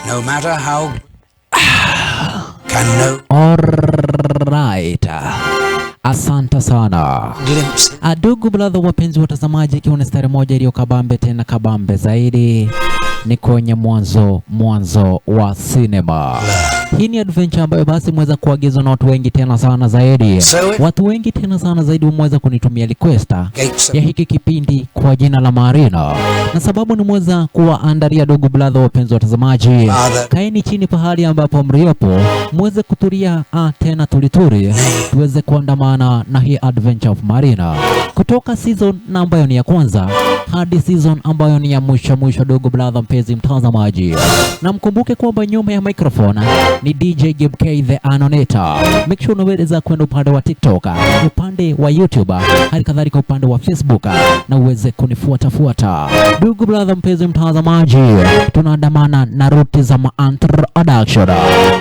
No matter how can no. Alright. Asante sana. Adugu brother, wapenzi watazamaji, ikiwa ni stari moja iliyo kabambe tena kabambe zaidi ni kwenye mwanzo wa cinema. Hii ni adventure ambayo basi mweza kuagizwa na watu wengi tena sana zaidi. Watu wengi tena sana zaidi mweza kunitumia request ya hiki kipindi kwa jina la Marina. Na sababu ni mweza kuwaandalia dogo brother, wapenzi watazamaji, kaeni chini pahali ambapo mriopo mweze kutulia tena tulituri tuweze kuandamana na hii adventure of Marina kutoka season ambayo ni ya kwanza hadi season ambayo ni ya mwisho dogo brother, mpenzi mtazamaji. Na mkumbuke kwamba nyuma ya microphone ni DJ Gib K the Anonator. Make sure unaweza kwenda upande wa TikTok, upande wa YouTube, hadi kadhalika upande wa Facebook na uweze kunifuata. Dogo brother, mpenzi mtazamaji, tunaandamana na ruti za introduction.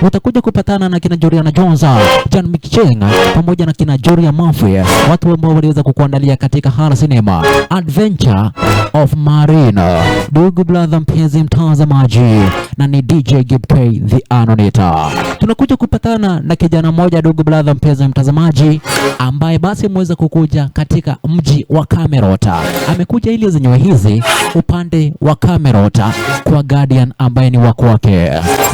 Utakuja kupatana na kina Juliana Jones, Jan Mikicheng pamoja na kina Joria Mafia, watu ambao waliweza kukuandalia katika Hala Cinema Adventure of Marina. Dogo brother, mpenzi mtazamaji, na ni DJ Gib K the Anonator. Tunakuja kupatana na kijana mmoja dogo brother, mpenzi mtazamaji, ambaye basi mweza kukuja katika mji wa Kamerota. Amekuja ili zenyewe hizi upande wa Kamerota kwa Guardian ambaye ni wako wake.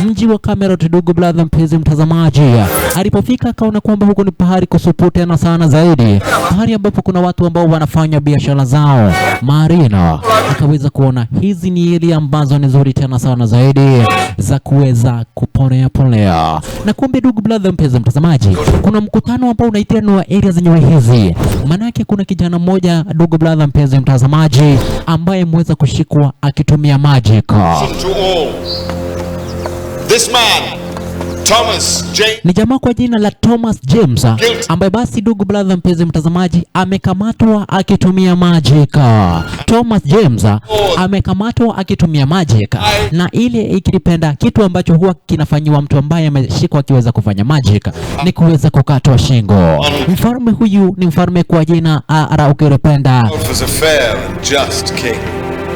Mji wa Kamerota dogo brother, mpenzi mtazamaji, alipofika akaona kwamba huko ni pahali kusupu tena sana zaidi, pahali ambapo kuna watu ambao wanafanya biashara zao. Marina akaweza kuona hizi ni ile ambazo ni nzuri tena sana zaidi za kuweza kuponea. Na kumbe dogo brother, mpenzi mtazamaji, kuna mkutano ambao unaitiana wa area zenyewe hizi. Maana yake kuna kijana mmoja dogo brother, mpenzi mtazamaji, ambaye mweza kushikwa akitumia magic. This man Thomas James, ni jamaa kwa jina la Thomas James, ambaye basi dogo brother, mpenzi mtazamaji, amekamatwa akitumia magic. Thomas James amekamatwa akitumia magic, na ile ikilipenda kitu ambacho huwa kinafanywa mtu ambaye ameshikwa akiweza kufanya magic ni kuweza kukatwa shingo. Mfalme huyu ni mfalme kwa jina ukilipenda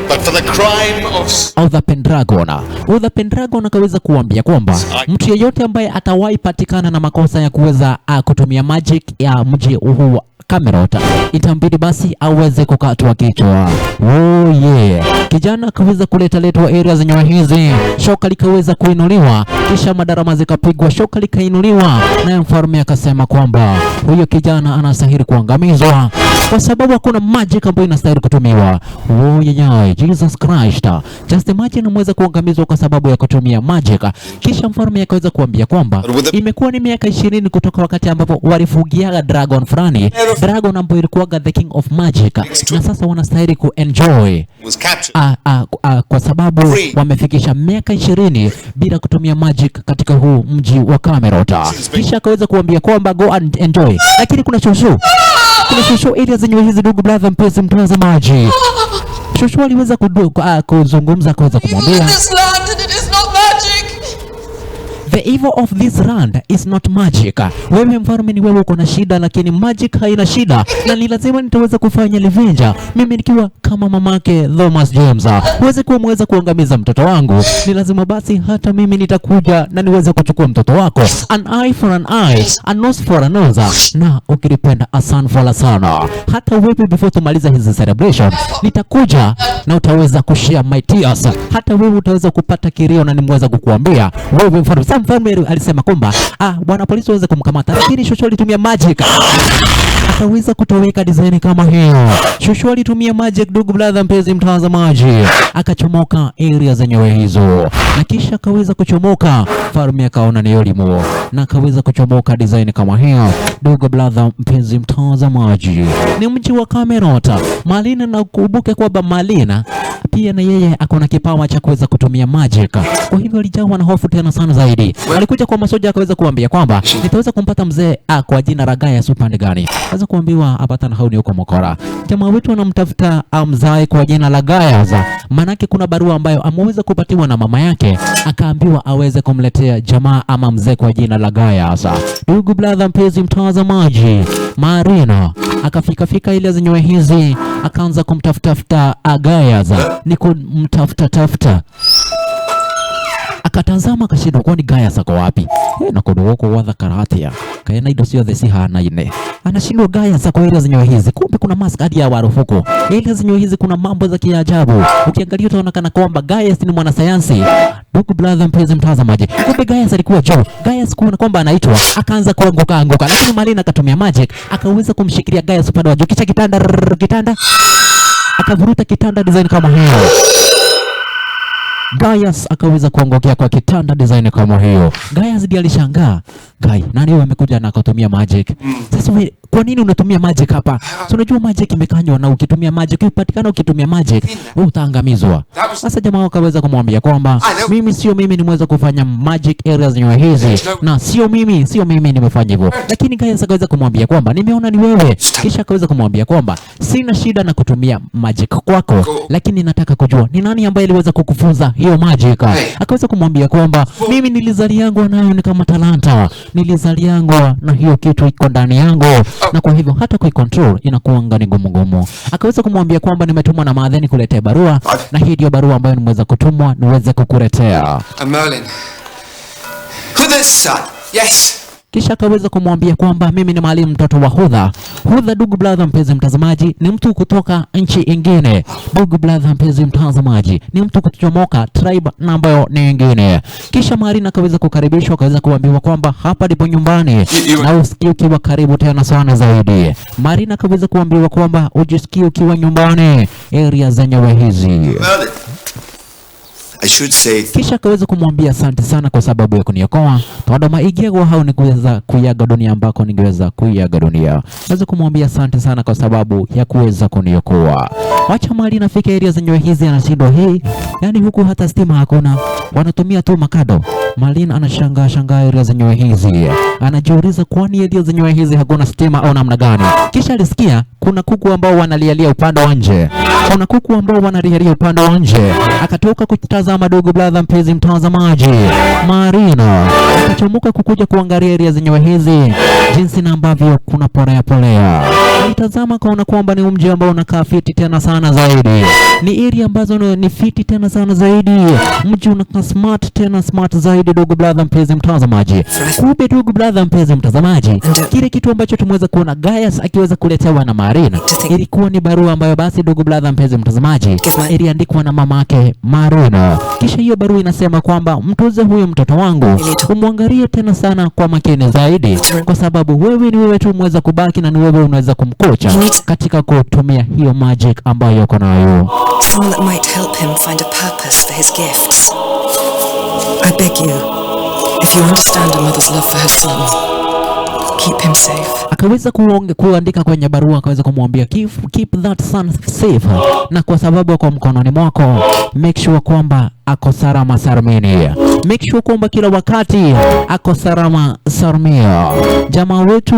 but for the crime of the Pendragon. The Pendragon akaweza kuambia kwamba mtu yeyote ambaye atawahi patikana na makosa ya kuweza kutumia magic ya mji huu Kamerota, itambidi basi aweze kukatwa kichwa. Oh yeah. Kijana akaweza letwa area zenyewe hizi. Shoka likaweza kuinuliwa, kisha madarama zikapigwa, shoka likainuliwa, na mfalme akasema kwamba huyo kijana anastahili kuangamizwa kwa sababu hakuna magic ambayo inastahili kutumiwa. Oh yeah, Jesus Christ. Just imagine mweza kuangamizwa kwa sababu ya kutumia magic. Kisha mfalme akaweza kuambia kwamba imekuwa ni miaka 20 kutoka wakati ambapo walifugia dragon fulani, dragon ambayo ilikuwa the king of magic, na sasa wanastahili kuenjoy kwa sababu wamefikisha miaka 20 bila kutumia magic katika huu mji wa Kamerota. Kisha akaweza kuambia kwamba go and enjoy, lakini kuna shushu area zenyewe hizi dogo brother, mpenzi mtazamaji. Shushu aliweza kuzungumza, akaweza kumwambia the evil of this land is not magic. Wewe mfalme ni wewe uko na shida, lakini magic haina shida, na ni lazima nitaweza kufanya revenge. Mimi nikiwa kama mamake Thomas James, uweze kuweza kuangamiza mtoto wangu, ni lazima basi hata mimi nitakuja na niweze kuchukua mtoto wako. An eye for an eye, a nose for a nose, na ukilipenda a son for a son. Hata wewe before tumaliza hizi celebration nitakuja na utaweza kushare my tears. Hata wewe utaweza kupata kilio na nimeweza kukuambia wewe mfalme. Mfalme alisema kwamba bwana polisi waweze kumkamata, lakini Shosho alitumia magic akaweza kutoweka design kama hiyo. Shosho alitumia magic dogo brother, mpenzi mtazamaji, akachomoka area zenyewe hizo, na kisha akaweza kuchomoka. Mfalme akaona ni elimu na akaweza kuchomoka design kama hiyo. Dogo brother, mpenzi mtazamaji, ni mji wa Kamerota. Marina, na kukumbuke kwamba Marina pia na yeye akona kipawa cha kuweza kutumia magic. Kwa hivyo alijawa na hofu tena sana zaidi. Alikuja kwa masoja akaweza kuambia kwamba nitaweza kumpata mzee kwa jina la Gaius upande gani. Akaweza kuambiwa apata na hauni huko Mokora. Jamaa wetu anamtafuta mzee kwa jina la Gaius. Manake kuna barua ambayo ameweza kupatiwa na mama yake, akaambiwa aweze kumletea jamaa ama mzee kwa jina la Gaius. Ndugu brother, mpenzi mtazamaji, Marina akafika ile zenyewe hizi, akaanza kumtafuta Gaius. Ni kumtafuta akatazama akashindwa kwani Gaius ako wapi? Na kundu wako watha karatia kaena indo ciothe cihanaine, anashindwa Gaius ako area zenyewe hizi, kumbe kuna mask hadi ya warufuko. Area zenyewe hizi kuna mambo za kiajabu, ukiangalia utaona kana kwamba Gaius ni mwanasayansi. Ndugu brother mpenzi mtazamaji, kumbe Gaius alikuwa juu. Gaius kuona kwamba anaitwa akaanza kuanguka, lakini Marina akatumia magic akaweza kumshikilia Gaius upande wa juu, kisha kitanda akavuruta kitanda design kama hiyo. Gaius akaweza kuongokea kwa kitanda design kama hiyo. Gaius ndiye alishangaa, Gai, nani wewe amekuja na akatumia magic? Sasa kwa nini unatumia magic hapa? So unajua magic imekanywa, na ukitumia magic ukipatikana ukitumia magic wewe utaangamizwa. Sasa jamaa akaweza kumwambia kwamba mimi nimeweza kufanya magic areas zenyewe hizi, na sio mimi nimefanya hivyo. Lakini Gaius akaweza kumwambia kwamba nimeona ni wewe. Kisha akaweza kumwambia kwamba sina shida na kutumia magic kwako, lakini nataka kujua ni nani ambaye aliweza kukufunza hiyo magic. Akaweza kumwambia kwamba mimi nilizaliwa nayo, ni kama talanta, nilizaliwa na hiyo kitu iko ndani yangu, na kwa hivyo hata kuicontrol inakuwa ngani ngumu. Akaweza kumwambia kwamba nimetumwa na Maadheni kuletea barua, na hii ndio barua ambayo nimeweza kutumwa niweze kukuletea. Merlin. Hutha's son. Yes. Kisha akaweza kumwambia kwamba mimi ni Mwalimu mtoto wa Hutha. Hutha, ndugu brother mpenzi mtazamaji, ni mtu kutoka nchi ingine. Ndugu brother mpenzi mtazamaji, ni mtu kutoka tribe ambayo ni nyingine. Kisha Marina akaweza kukaribishwa, akaweza kuambiwa kwamba hapa ndipo nyumbani na usikie ukiwa karibu tena sana zaidi. Marina akaweza kuambiwa kwamba ujisikie ukiwa nyumbani area zenyewe hizi. I should say. Kisha akaweza kumwambia asante sana kwa sababu ya kuniokoa. Toda maigego hao ni kuweza kuiaga dunia ambako ningeweza kuiaga dunia. Naweza kumwambia asante sana kwa sababu ya kuweza kuniokoa. Wacha Marina afike area zenyewe hizi, anashindwa hii. Yaani huku hata stima hakuna. Wanatumia tu makado. Marina anashangaa area zenyewe hizi. Anajiuliza kwani area zenyewe hizi hakuna stima au namna gani? Kisha alisikia kuna kuku ambao wanalialia upande wa nje. Akatoka kutazama, ndugu brother mpenzi mtazamaji. Marina akachomoka kukuja kuangalia area zenyewe hizi jinsi na ambavyo kuna polea. Alitazama kaona kwamba ni mji ambao unakaa fiti tena sana zaidi. Ni area ambazo ni fiti tena sana zaidi. Mji unakaa smart zaidi, ndugu brother mpenzi mtazamaji. Kumbe ndugu brother mpenzi mtazamaji, kile kitu ambacho tumeweza kuona Gaius akiweza kuletewa na Marina ilikuwa ni barua ambayo basi ndugu brother mpenzi mtazamaji iliandikwa na mamake Marina. Kisha hiyo barua inasema kwamba mtuze huyo mtoto wangu, umwangalie tena sana kwa makini zaidi, kwa sababu wewe ni wewe tu mweza kubaki, na ni wewe unaweza kumkocha katika kutumia hiyo magic ambayo uko nayo. Someone that might help him find a purpose for his gifts. I beg you, if you understand a mother's love for her son, keep him safe. Akaweza kuandika kwenye barua, akaweza kumwambia keep that son safe, na kwa sababu ako mkononi mwako, make sure kwamba ako salama salmini. Make sure kwamba kila wakati ako salama salmia. Jamaa wetu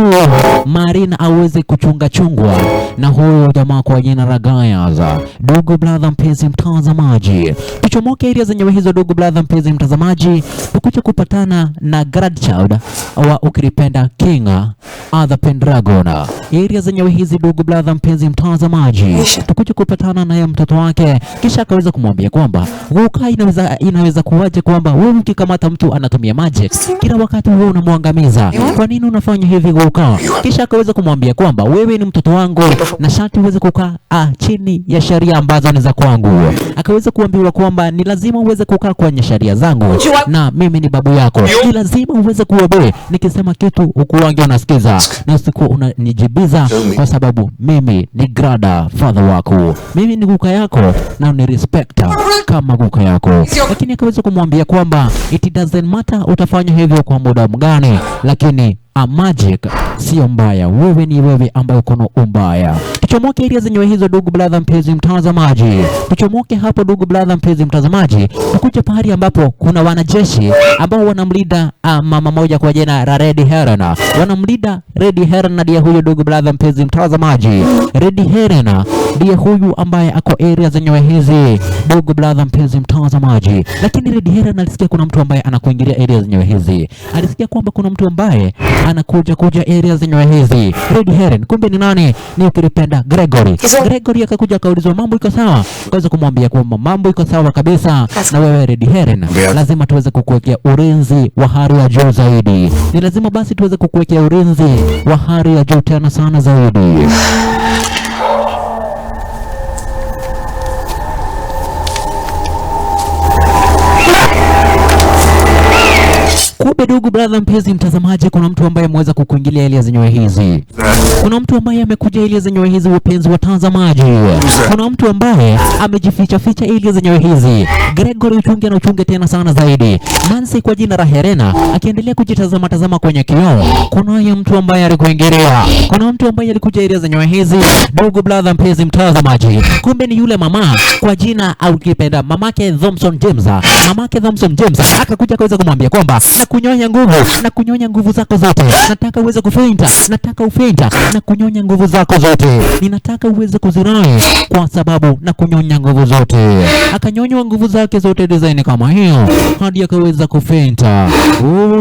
Marina aweze chungwa na huyo jamaa kwa jina la Gaius. Ndugu brother mpenzi mtazamaji, tuchomoke area zenyewe hizo, ndugu brother mpenzi mtazamaji, tukuja kupatana na Grandchild wa ukilipenda King Arthur Pendragon. Area zenyewe hizi, ndugu brother mpenzi mtazamaji, tukuja kupatana na mtoto wake. Kisha akaweza kumwambia kwamba inaweza kuwaje kwamba wewe ukikamata mtu anatumia magic kila wakati wewe unamwangamiza? Kwa nini unafanya hivi Guka? Kisha akaweza kumwambia kwamba wewe ni mtoto wangu na sharti uweze kukaa chini ya sheria ambazo ni za kwangu. Akaweza kuambiwa kwamba ni lazima uweze kukaa kwenye sheria zangu, na mimi ni babu yako, ni lazima uweze kuobey. Nikisema kitu ukuange unasikiza na usiku unanijibiza, kwa sababu mimi ni grandfather wako, mimi ni Guka yako na ni respecta kama Guka yako. Lakini akaweza kumwambia kwamba it doesn't matter utafanya hivyo kwa muda mgani, lakini magic sio mbaya, wewe ni wewe ambaye uko na umbaya. Tuchomoke area zenyewe hizo, ndugu brother mpenzi mtazamaji. Tuchomoke hapo, ndugu brother mpenzi mtazamaji, tukuje pahali ambapo kuna wanajeshi ambao wanamlinda mama moja kwa jina la Red Helena. Wanamlinda Red Helena, ndiye huyo ndugu brother mpenzi mtazamaji. Red Helena ndiye huyu ambaye ako area zenyewe hizi, ndugu brother mpenzi mtazamaji. Lakini Red Helena alisikia kuna mtu ambaye anakuingilia area zenyewe hizi. Alisikia kwamba kuna mtu ambaye anakuja area zenyewe hizi. Red Herring kumbe ni nani? Ni ukilipenda Gregory. Gregory akakuja akaulizwa mambo iko sawa, akaweza kumwambia kwamba mambo iko sawa kabisa, na wewe Red Herring lazima tuweze kukuwekea ulinzi wa hali ya juu zaidi. Ni lazima basi tuweze kukuwekea ulinzi wa hali ya juu tena sana zaidi. Kumbe ndugu brother mpenzi mtazamaji, kuna mtu ambaye ameweza kukuingilia area zenyewe hizi. Kuna mtu ambaye amekuja area zenyewe hizi, wapenzi watazamaji. Kuna mtu ambaye amejificha ficha area zenyewe hizi. Gregory uchunge tena sana zaidi. Nancy kwa jina la Helena akiendelea kujitazama kwenye kioo. Kuna mtu ambaye alikuingilia. Kuna mtu ambaye alikuja area zenyewe hizi. Ndugu brother mpenzi mtazamaji, kumbe ni yule mama kwa jina au kipenda mamake Thompson James. Mamake Thompson James akakuja akaweza kumwambia kwamba na kunyonya nguvu zako zote. Nataka uweze kufeinta, nataka ufeinta na kunyonya nguvu zako zote. Ninataka uweze kuzirai kwa sababu na kunyonya nguvu zote. Akanyonywa nguvu zake zote design kama hiyo hadi akaweza kufeinta.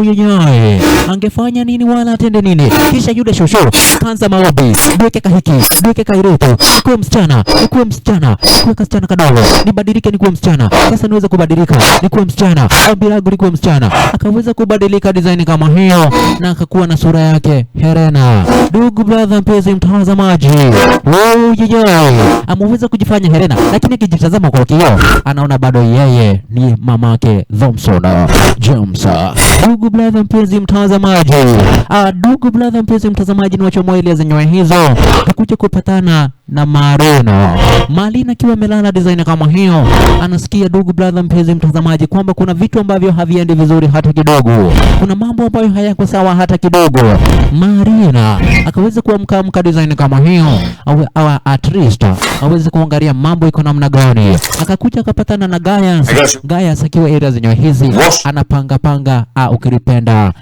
Yeye angefanya nini wala atende nini? Kisha yule shosho kanza maombi, duweke kahiki, duweke kaireto, nikuwe msichana, nikuwe kasichana kadogo, nibadilike nikuwe msichana. Sasa niweze kubadilika nikuwe msichana, ombi langu nikuwe msichana. Akaweza kubadilika design kama hiyo na akakuwa na sura yake Helena. Ndugu brother mpenzi mtazamaji, yeye ameweza kujifanya Helena, lakini akijitazama kwa kioo anaona bado yeye ni mamake Thompson James. Ndugu brother mpenzi mtazamaji, ndugu brother mpenzi mtazamaji, ni wachomoa ile zenyewe hizo akakuja kupatana na Marina akiwa amelala design kama hiyo. Anasikia ndugu brother mpenzi mtazamaji kwamba kuna vitu ambavyo haviendi vizuri hata kidogo. Kuna mambo ambayo hayako sawa hata kidogo. Marina akaweza kuamka design kama hiyo au at least aweze kuangalia mambo iko namna gani. Akakuja akapatana na Gaius akiwa area zenyewe hizi anapanga ukilipenda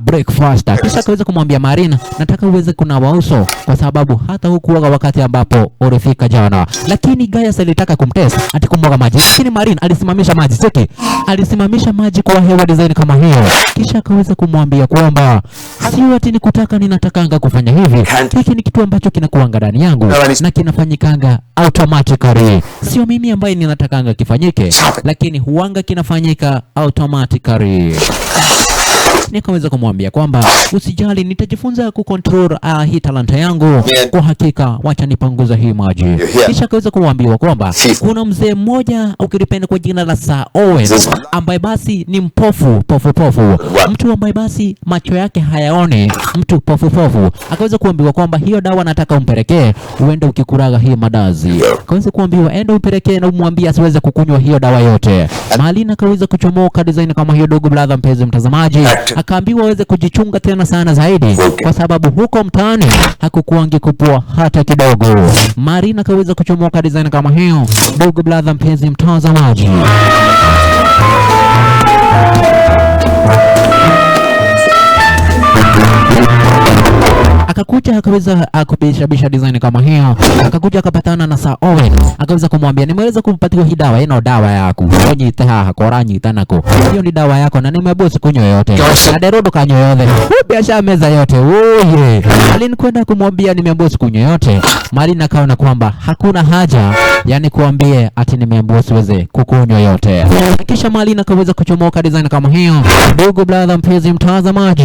breakfast. Kisha akaweza kumwambia Marina, nataka uweze kunawa uso kwa sababu hata hukuoga wakati ambapo ulifika jana. Lakini Gaius alitaka kumtest ati kumwaga maji, lakini Marina alisimamisha maji. Alisimamisha maji kwa hewa design kama hiyo. Kisha akaweza kumwambia kwamba sio ati nikutaka, ninatakanga kufanya hivi. Hiki ni kitu ambacho kinakuanga ndani yangu na kinafanyikanga automatically. Sio mimi ambaye ninatakanga kifanyike, lakini huanga kinafanyika automatically. Nikaweza kumwambia kwamba usijali, nitajifunza kucontrol hii talanta yangu. Kwa hakika wacha nipanguza hii maji. Kisha akaweza kumwambia kwamba kuna mzee mmoja ukilipenda kwa jina la Sir Owen ambaye basi ni mpofu. Mtu ambaye basi macho yake hayaoni, mtu pofu. Akaweza kuambiwa kwamba hiyo dawa nataka umpelekee uende ukikuraga hii madazi. Akaweza kuambiwa enda umpelekee na umwambie asiweze kukunywa hiyo dawa yote. Marina akaweza kuchomoka design kama hiyo ndugu brother mpenzi mtazamaji. Akaambiwa aweze kujichunga tena sana zaidi kwa sababu huko mtaani hakukuangi kupua hata kidogo. Marina akaweza kuchomoka design kama hiyo ndugu brother mpenzi mtazamaji. Akakuja akaweza kubishabisha design kama hiyo. Akakuja akapatana na Sir Owen. Akaweza kumwambia nimeweza kumpatiwa hii dawa, ino dawa yako. Onyita haha koranyi tanako. Hiyo ni dawa yako na nimebosi kunywa yote. Na derodo kanyo yote. Biashara meza yote. Oye. Alinikwenda kumwambia nimebosi kunywa yote. Marina kaona kwamba hakuna haja yani kuambie ati nimebosi weze kukunywa yote. Kisha Marina kaweza kuchomoka design kama hiyo. Ndugu brother mpenzi mtazamaji,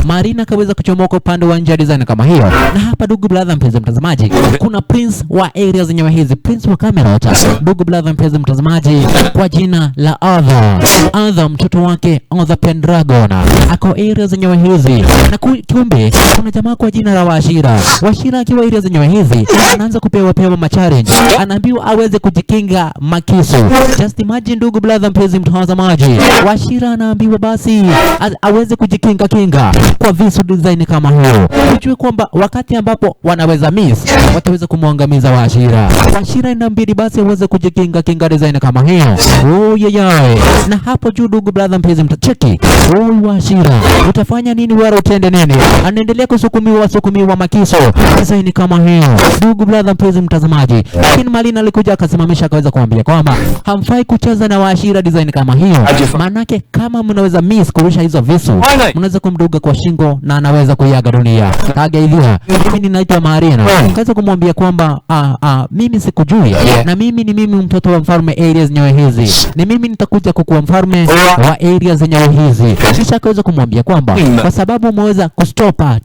Marina kaweza kuchomoka upande wa nje design kama hiyo. Na hapa ndugu brother mpenzi mtazamaji, kuna prince wa area zenyewe hizi, prince wa Camelot. Ndugu brother mpenzi mtazamaji, kwa jina la Arthur mtoto wake Arthur Pendragon ako area zenyewe hizi. Na kumbe kuna jamaa kwa jina la Washira akiwa area zenyewe hizi anaanza kupewa ma-challenge. Anaambiwa aweze kujikinga makisu. Just imagine ndugu brother mpenzi mtazamaji, Washira anaambiwa basi aweze kujikinga kwa visu design kama hiyo. Ujue kwamba wakati ambapo wanaweza miss, wataweza kumwangamiza Wachira. Wachira inabidi basi aweze kujikinga kinga design kama hiyo. Na hapo juu, ndugu brother mpenzi mtacheki, Wachira utafanya nini wala utende nini? Anaendelea kusukumiwa makiso design kama hiyo, ndugu brother mpenzi mtazamaji. Lakini Marina alikuja akasimamisha, akaweza kuambia kwamba hamfai kucheza na Wachira design kama hiyo, manake kama mnaweza miss kurusha hizo visu, mnaweza kumduga kwa shingo na anaweza kuiaga dunia. Kageidhia, mimi ninaitwa Marina. Kaweza kumwambia kwamba mimi sikujui, na mimi ni mimi mtoto wa mfalme areas zenyewe hizi, ni mimi nitakuja kukuwa mfalme wa areas zenyewe hizi. Kisha akaweza kumwambia kwamba kwa sababu umeweza kutustopa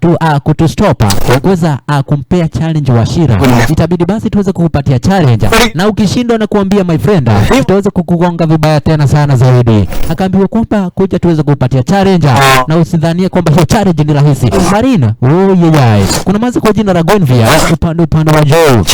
kuweza kumpea challenge Wachira, itabidi basi tuweze kukupatia challenge, na ukishindwa na kuambia my friend, tutaweza kukugonga vibaya tena sana zaidi. Akaambiwa kwamba kuja tuweze kukupatia challenge, na usidhanie kwamba hiyo challenge ni rahisi. Marina, kuna mazi kwa jina la Gonvia upande wa juu.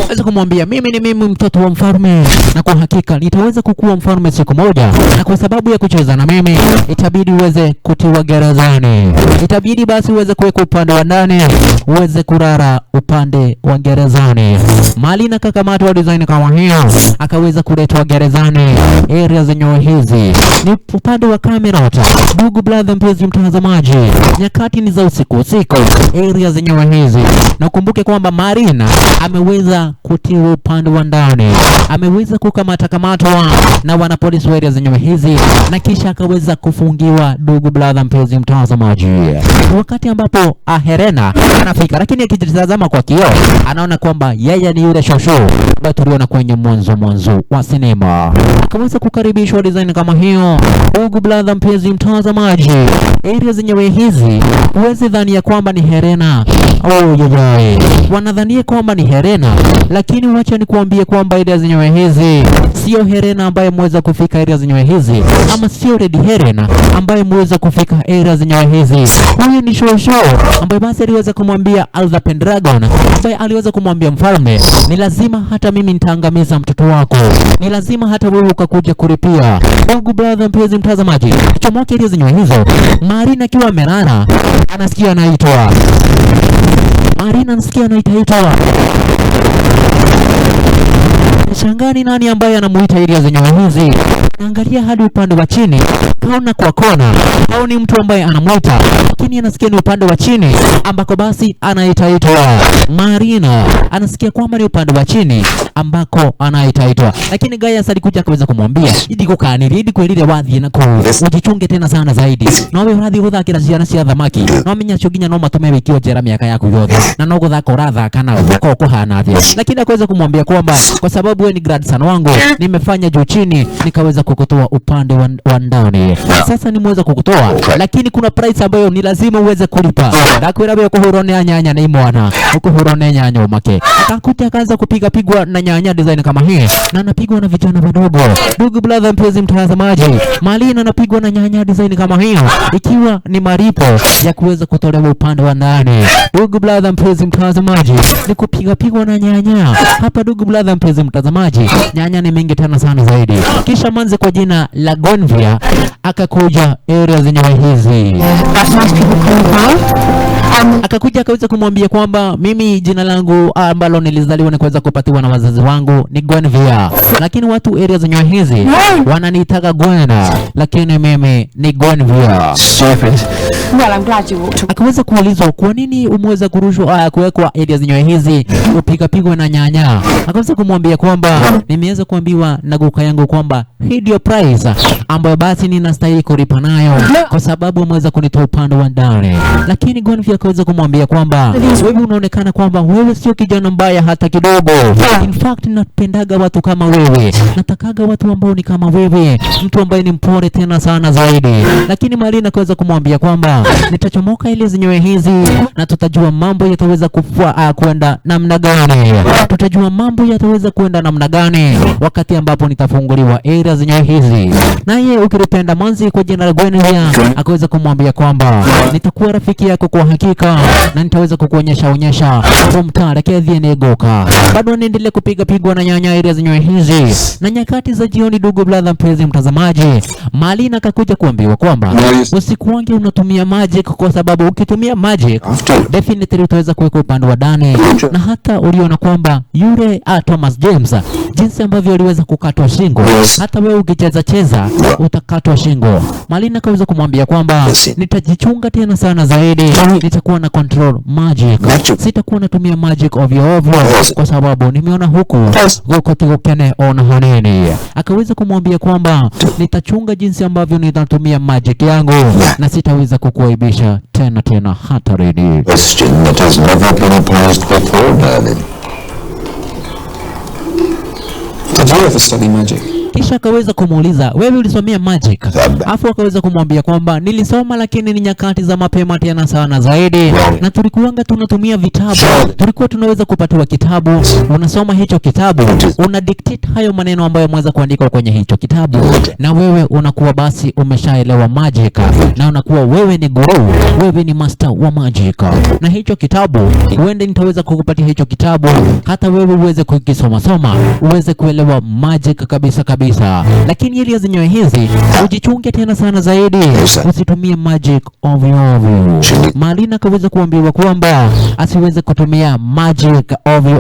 Naweza kumwambia mimi ni mimi mtoto wa mfalme, na kwa hakika nitaweza kukuwa mfalme siku moja, na kwa sababu ya kucheza na mimi itabidi uweze kutiwa gerezani. Itabidi basi uweze kuweka upande wa ndani, uweze kurara upande wa gerezani. Marina kakamatwa design kama hiyo, akaweza kuletwa gerezani. Area zenyewe hizi ni upande wa kamera. Ndugu brother mpenzi mtazamaji, nyakati ni za usiku. Area zenyewe hizi, na ukumbuke kwamba Marina ameweza kutiwa upande wa ndani, ameweza kamatwa na wanapolisi wa area zenyewe hizi, na kisha akaweza kufungiwa. Ndugu brother mpenzi mtazamaji, wakati ambapo Helena anafika, lakini akijitazama kwa kioo anaona kwamba yeye ni yule shosho ambaye tuliona kwenye mwanzo wa sinema. Akaweza kukaribishwa design kama hiyo. Ndugu brother mpenzi mtazamaji, area zenyewe hizi huwezi dhania kwamba ni Helena. Wanadhania kwamba ni Helena, lakini wacha nikuambie kwamba area zenyewe hizi sio Helena ambaye mweza kufika area zenyewe hizi, ama sio Lady Helena ambaye mweza kufika area zenyewe hizi. Huyu ni shosho ambaye basi aliweza kumwambia Alva Pendragon, ambaye aliweza kumwambia mfalme, ni lazima hata mimi nitaangamiza mtoto wako, ni lazima hata wewe ukakuja kuripia. Ndugu brother mpenzi mtazamaji, chomoke area zenyewe hizo. Marina akiwa amelala anasikia anaitwa. Marina anasikia anaitwa. Shangani nani ambaye anamuita area zenyewe hizi? Naangalia hadi upande wa chini, kaona kwa kona, kaoni mtu ambaye anamuita, lakini anasikia ni upande wa chini ambako basi anaitwa. Marina anasikia kwamba ni upande wa chini ambako anaitwa, lakini Gaius alikuja akaweza kumwambia idi kukaniri idi kwelile wathi na ko ujichunge tena sana zaidi, no we radhi guthakira ciana cia thamaki, no menya coginya no matume wikio njera miaka yaku yothe, na no guthaka uratha kana uko kuhana athia. Lakini akaweza kumwambia kwamba kwa sababu wewe ni grandson wangu, nimefanya juu chini nikaweza kukutoa upande wa ndani. Sasa nimeweza kukutoa, lakini kuna price ambayo ni lazima uweze kulipa. Nakwira wewe kuhurone nyanya na imwana, ukuhurone nyanya umake. Akakuta akaanza pigwa na nyanya design kama hii, na anapigwa na vijana wadogo. Ndugu brother mpenzi mtazamaji, Marina anapigwa na nyanya design kama hiyo, ikiwa ni maripo ya kuweza kutolewa upande wa ndani. Ndugu brother mpenzi mtazamaji, ni pigwa na nyanya hapa. Ndugu brother mpenzi mtazamaji, nyanya ni mingi tena sana zaidi. Kisha manze kwa jina la Gonvia akakuja area zenyewe hizi, akakuja akaweza kumwambia kwamba mimi jina langu ambalo nilizaliwa na kuweza kupatiwa na wazazi wangu ni Gonvia, lakini watu area zenyewe hizi wananiitaka Gwena, lakini mimi ni Gonvia. Well, I'm glad you walked to... Akaweza kuulizwa kwa nini umeweza kurushwa kuwekwa area zenyewe hizi upigapigwa na nyanya. Akaweza kumwambia kwamba nimeweza kuambiwa na guka yangu kwamba hii ndio price ambayo basi ninastahili kulipa nayo kwa sababu umeweza kunitoa upande wa ndani. Lakini Gonvia akaweza kumwambia kwamba wewe unaonekana kwamba wewe sio kijana mbaya hata kidogo. In fact napendaga watu kama wewe, natakaga watu ambao ni kama wewe, mtu ambaye ni mpole tena sana zaidi. Lakini Marina akaweza kumwambia kwamba nitachomoka ile zenyewe hizi na tutajua mambo yataweza kwenda namna gani, tutajua mambo yataweza kwenda namna gani wakati ambapo nitafunguliwa area zenyewe hizi. Naye ukipenda manzi kwa jina la Gonvia akaweza kumwambia kwamba nitakuwa rafiki yako kwa hakika, magic na nitaweza kukuonyesha kumtara kedhi negoka. Bado niendelee kupiga pigwa na nyanya area zenyewe hizi. Na nyakati za jioni, ndugu brother mpenzi mtazamaji, Malina akakuja kuambiwa kwamba usiku wangu unatumia magic, kwa sababu ukitumia magic definitely utaweza kuweka upande wa ndani. Na hata uliona kwamba yule Thomas James jinsi ambavyo aliweza kukatwa shingo, hata wewe ukicheza utakatwa shingo. Malina akaweza kumwambia kwamba nitajichunga tena sana zaidi, nitakuwa na control magic, sitakuwa natumia magic ovyo kwa sababu nimeona huku gokene ona haneni. Akaweza kumwambia kwamba nitachunga jinsi ambavyo nitatumia magic yangu na sitaweza kukuaibisha tena hata redi. Question that has never been posed before, Merlin. Did you ever study magic? Kisha akaweza kumuuliza wewe ulisomea magic? Afu akaweza kumwambia kwamba nilisoma, lakini ni nyakati za mapema tena sana zaidi, na tulikuanga tunatumia vitabu. Tulikuwa tunaweza kupatiwa kitabu, unasoma hicho kitabu, una dictate hayo maneno ambayo mweza kuandika kwenye hicho kitabu, na wewe unakuwa basi umeshaelewa magic, na unakuwa wewe ni guru, wewe ni master wa magic. Na hicho kitabu huenda nitaweza kukupatia hicho kitabu hata wewe uweze kukisoma uweze kuelewa magic kabisa. Lakini ili zenyewe hizi ujichunge tena sana zaidi, usitumie magic ovyo. Malina akaweza kuambiwa kwamba asiweze kutumia magic ovyo.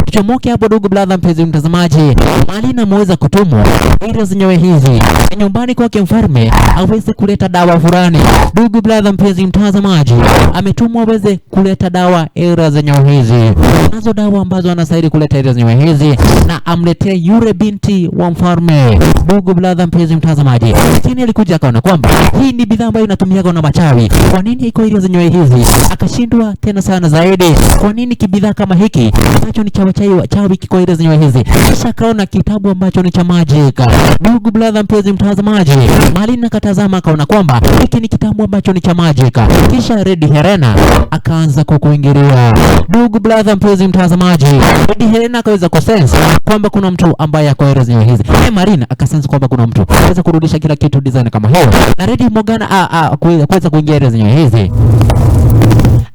Tuchomoke hapo ndugu brother mpenzi mtazamaji. Malina ameweza kutumwa ili zenyewe hizi nyumbani kwake mfalme aweze kuleta dawa fulani. Ndugu brother mpenzi mtazamaji, ametumwa aweze kuleta dawa era zenyewe hizi. Nazo dawa ambazo anastahili kuleta era zenyewe hizi na amletee yule binti wa mfalme. Ndugu brother mpenzi mtazamaji, lakini alikuja akaona kwamba hii ni bidhaa ambayo inatumiwa na machawi. Kwa nini iko ile zenyewe hizi? Akashindwa tena sana zaidi. Kwa nini kibidhaa kama hiki ambacho ni chawi kiko ile zenyewe hizi? Kisha akaona kitabu ambacho ni cha magic. Ndugu brother mpenzi mtazamaji, Malina akatazama akaona kwamba hiki ni kitabu ambacho ni cha magic. Kisha Lady Helena akaanza kukuingilia. Ndugu brother mpenzi mtazamaji, Lady Helena akaweza kusense kwamba kuna mtu ambaye ako ile zenyewe hizi. Marina akasense kwamba kuna mtu anaweza kurudisha kila kitu design kama hiyo, na Lady Morgana kuweza kuingia ile zenyewe hizi.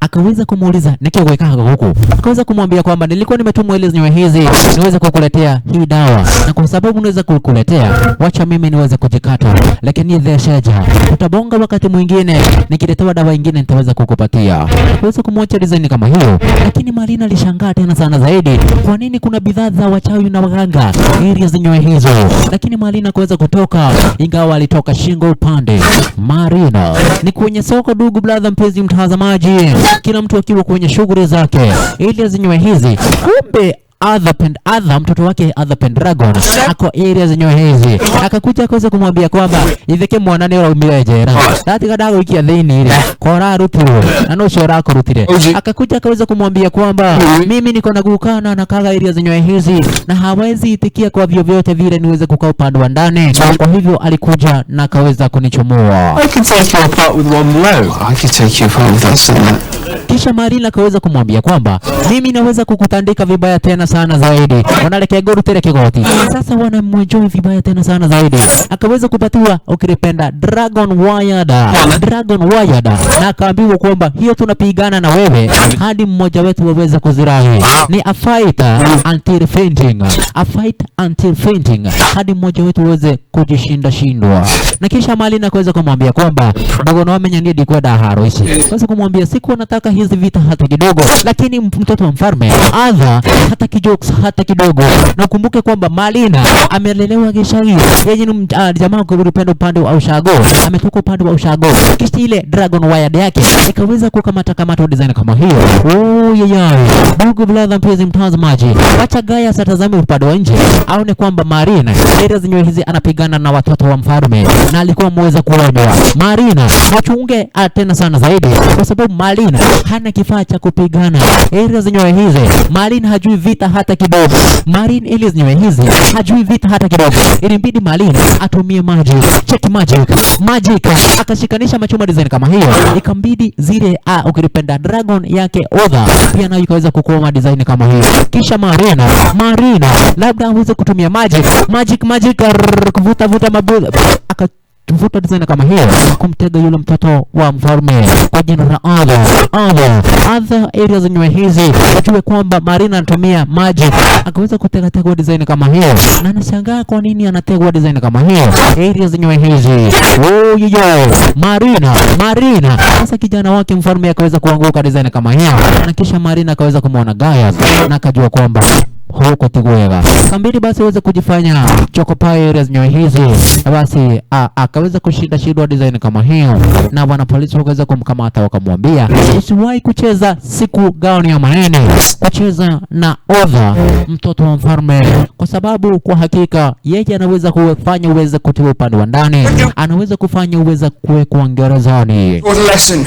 Akaweza kumuuliza nikiweka huko, akaweza kumwambia kwamba nilikuwa nimetumwa ile zenyewe hizi niweze kukuletea hii dawa, na kwa sababu niweza kukuletea, wacha mimi niweze kujikata, lakini dheshaja utabonga wakati mwingine nikiletewa dawa nyingine nitaweza kukupatia. Akaweza kumwacha design kama hiyo, lakini Marina alishangaa tena sana zaidi, kwa nini kuna bidhaa za wachawi na waganga area zenyewe hizo. Lakini Marina akaweza kutoka, ingawa alitoka shingo upande. Marina ni kwenye soko ndugu brother mpenzi mtazamaji, kila mtu akiwa kwenye shughuli zake ili zenyewe hizi. Kumbe Adha mtoto wake Adha Pendragon ako area zenyewe hizi. Akakuja akaweza kumwambia kwamba itheke mwanane ora umwejera dati kadago ikia thini ile kora rutiro na no shora ko rutire. Akakuja akaweza kumwambia kwamba mimi niko na gukana na kaga area zenyewe hizi na hawezi itikia kwa vyovyote vile niweze kukaa upande wa ndani. Kwa hivyo alikuja na akaweza kunichomoa. I can take you apart with one blow. I can take you apart with that. Kisha Marina akaweza kumwambia kwamba mimi naweza kukutandika vibaya tena sana zaidi. Wanalekea gorutere kigoti. Sasa wanamwenjoy vibaya tena sana zaidi. Akaweza kupatiwa ukipenda Dragon Wired. Na akaambiwa kwamba hiyo tunapigana na wewe hadi mmoja wetu waweze kuzirahi. Ni a fight until fainting. Hadi mmoja wetu waweze kujishindwa. Na kisha Marina akaweza kumwambia kwamba Dragon wamenyania dikwa daharo hizi. Akaweza kumwambia siku nataka hizi vita hata kidogo, lakini mtoto wa mfalme Adha hata kijokes hata kidogo. Na ukumbuke kwamba Marina amelelewa Gishagi, yeye ni jamaa kupenda upande wa ushago, ametoka upande wa ushago. Kisha ile Dragon Wired yake ikaweza kukamata design kama hiyo. Ndugu brother mpenzi mtazamaji, acha Gaya satazame upande wa nje aone kwamba Marina area zenyewe hizi anapigana na watoto wa mfalme, na alikuwa mweza kuonywa Marina wachunge tena sana zaidi, kwa sababu Marina hana kifaa cha kupigana area zenyewe hizi. Marina hajui vita hata kidogo. Marina ile zenyewe hizi hajui vita hata kidogo. Ilimbidi Marina atumie magic. Akashikanisha machuma design kama hiyo, ikambidi zile ukipenda Dragon yake Odha pia nayo ikaweza kukoma design kama hiyo. Kisha Marina labda aweze kutumia magic kuvuta mabudu tuvuta design kama hiyo kumtega yule mtoto wa mfalme kwa jina la Arthur. Area zenyewe hizi wajue kwamba Marina anatumia magic akaweza kutega design kama hiyo, na anashangaa kwa nini anategwa design kama hiyo. Area zenyewe hizi Marina sasa kijana wake mfalme akaweza kuanguka design kama hiyo, na kisha Marina akaweza kumuona Gaius na akajua kwamba huko tigwega kambiri basi aweze kujifanya chokopae area zenyewe hizi, basi akaweza kushinda design kama hiyo, na wana polisi wakaweza kumkamata wakamwambia usiwahi kucheza siku gani ya manene kucheza na Arthur mtoto wa mfalme, kwa sababu kwa hakika yeye anaweza kufanya uweze kutiwa upande wa ndani, anaweza kufanya uweze kuwekwa gerezani.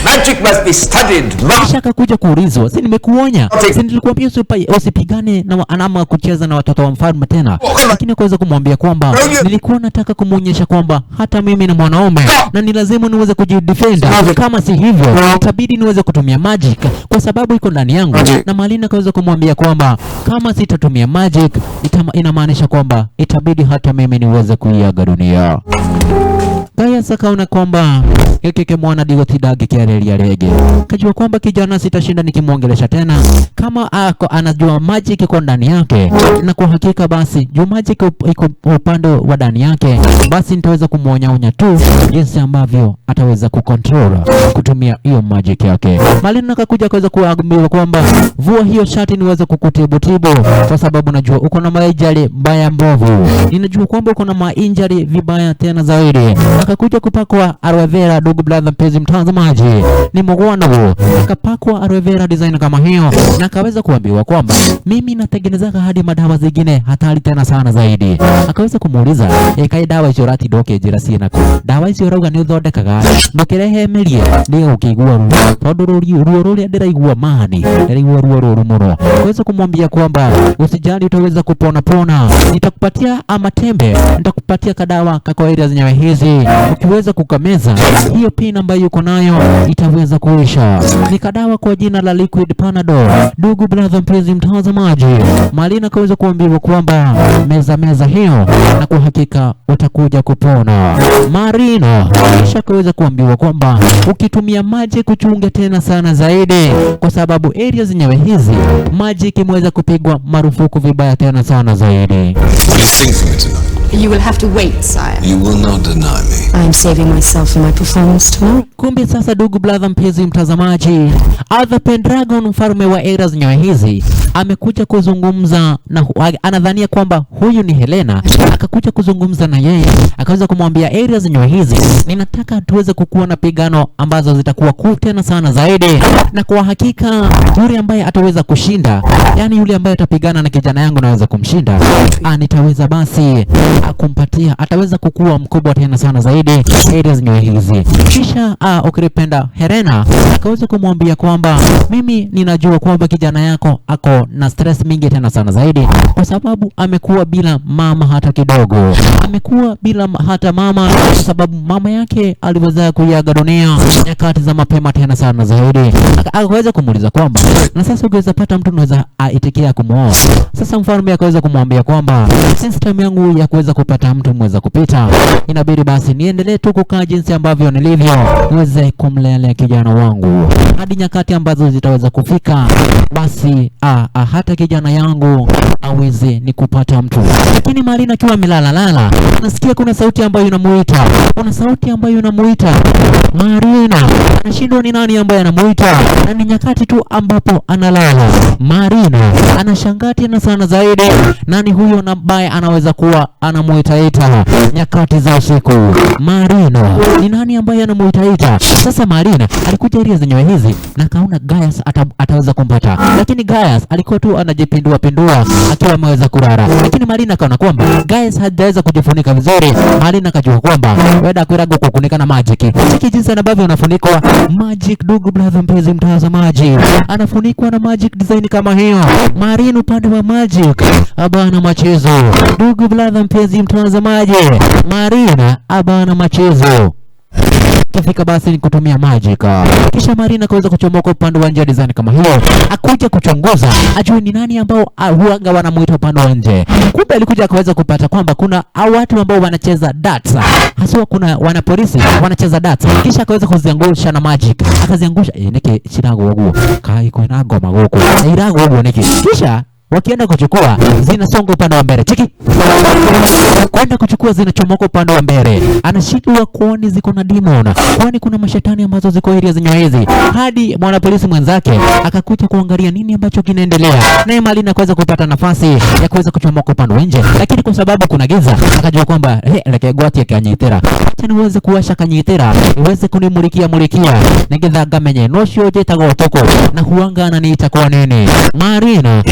Magic must be studied. Kisha akakuja kuulizwa, si nimekuonya, si nilikuambia usipigane na anama kucheza na watoto wa mfalme tena, lakini akaweza kumwambia kwamba nilikuwa nataka kumuonyesha kwamba hata mimi ni mwanaume na ni lazima niweze kujidefend, kama si hivyo itabidi niweze kutumia magic kwa sababu iko ndani yangu. Na Marina akaweza kumwambia kwamba kama sitatumia magic inamaanisha kwamba itabidi hata mimi niweze kuiaga dunia. Gaius akaona kwamba yake mwana digotidage kiarelia rege, kajua kwamba kijana sitashinda nikimuongelesha tena, kama anajua magic iko ndani yake, na kwa hakika basi juu magic iko upande wa ndani yake, basi nitaweza kumuonya tu jinsi ambavyo ataweza kucontrol kutumia hiyo magic yake. Marina akakuja kaweza kuambiwa kwamba vua hiyo shati niweze kukutibu kwa sababu najua uko na maijali mbaya mbovu, ninajua kwamba uko na mainjari vibaya tena zaidi. Akakuja kupakwa aloe vera, ndugu brother mpenzi mtazamaji, ni mgwana akapakwa aloe vera design kama hiyo, na akaweza kuambiwa kwamba mimi natengeneza hadi madawa zingine hatari tena sana zaidi. Akaweza kumuuliza kai dawa hizo rati doke jirasi nako dawa hizo rauga ni uthondekaga ndokirehe merie ndio ukigua ruo ruri ndiraigua mani ndiraigua ruo muno. Akaweza kumwambia kwamba usijali, utaweza kupona, nitakupatia matembe, nitakupatia kadawa kako area zenyewe hizi, ukiweza kukameza hiyo pin ambayo uko nayo itaweza kuisha. Ni kadawa kwa jina la Liquid Panadol. Ndugu brother mpenzi mtazamaji, Marina kaweza kuambiwa kwamba meza hiyo na kwa hakika utakuja kupona. Marina kisha kaweza kuambiwa kwamba ukitumia maji kuchunga tena sana zaidi, kwa sababu area zenyewe hizi maji kimeweza kupigwa marufuku vibaya tena sana zaidi. You will have to wait, sire. You will not deny me. I'm saving myself for my performance tomorrow. Kumbe sasa ndugu brother mpenzi mtazamaji, Arthur Pendragon mfalme wa area zenyewe hizi amekuja kuzungumza na anadhania kwamba huyu ni Helena. Akakuja kuzungumza na yeye, akaweza kumwambia area zenyewe hizi ninataka tuweze kukuwa na pigano ambazo zitakuwa kuu tena sana zaidi, na kwa hakika yule ambaye ataweza kushinda, yani yule ambaye atapigana na kijana yangu naweza kumshinda, nitaweza basi kumpatia, ataweza kukua mkubwa tena sana zaidi area zenyewe hizi. Kisha ukipenda Helena akaweza kumwambia kwamba mimi ninajua kwamba kijana yako ako na stress mingi tena sana zaidi, kwa sababu amekuwa bila mama hata kidogo, amekuwa bila hata mama, kwa sababu mama yake aliweza kuiaga dunia nyakati za mapema tena sana zaidi. Akaweza kumuuliza kwamba na sasa ukiweza pata mtu unaweza itikia kumuoa. Sasa mfalme akaweza kumwambia kwamba system yangu ya kuweza kupata mtu mweza kupita, inabidi basi niendelee tu kukaa jinsi ambavyo nilivyo, niweze kumlelea kijana wangu hadi nyakati ambazo zitaweza kufika, basi hata kijana yangu aweze ni kupata mtu. Lakini Marina akiwa amelala nasikia kuna sauti ambayo inamuita, Marina anashindwa ni nani ambaye anamuita, na ni nyakati tu ambapo analala. Marina anashangaa tena sana zaidi, nani huyo ambaye anaweza kuwa anamuita nyakati za usiku. Marina ni nani ambaye anamuita? Sasa Marina alikuja area zenyewe hizi na kaona Gaius ataweza kumpata, lakini Gaius alikuwa tu anajipindua akiwa ameweza kulala. Lakini Marina kaona kwamba Gaius hajaweza kujifunika vizuri. Marina akajua kwamba wenda kwirago kukunika na magic. Siki jinsi ambavyo anafunikwa magic, ndugu brother mpenzi mtazamaji, anafunikwa na magic design kama hiyo. Marina upande wa magic abana machezo, ndugu brother mpenzi mtazamaji, Marina abana machezo. itafika basi ni kutumia magic. Kisha Marina akaweza kuchomoka upande wa nje design kama hiyo, akuja kuchunguza ajue ni nani ambao huanga wanamuita upande wa nje. Kumbe alikuja akaweza kupata kwamba kuna watu ambao wanacheza darts, haswa kuna wanapolisi wanacheza darts. Kisha akaweza kuziangusha na magic, akaziangusha niki chirago huo kai kuna ngoma huko irago huo niki. Kisha wakienda kuchukua zinasonga upande wa mbele, cheki kwenda kuchukua zinachomoka upande wa mbele. Anashindwa kuoni ziko na demon, kwani kuna mashetani ambazo ziko area zenye hizi. Hadi mwanapolisi mwenzake akakuja kuangalia nini ambacho kinaendelea, naye Marina akaweza kupata nafasi ya kuweza kuchomoka upande wa nje, lakini kwa sababu kuna giza akajua kwamba lekegwati akanyitira, acha niweze kuwasha kanyitira iweze kunimulikia nigetha ngamenye no cio njitagwo toko na huanga ananiita kwa nini. Marina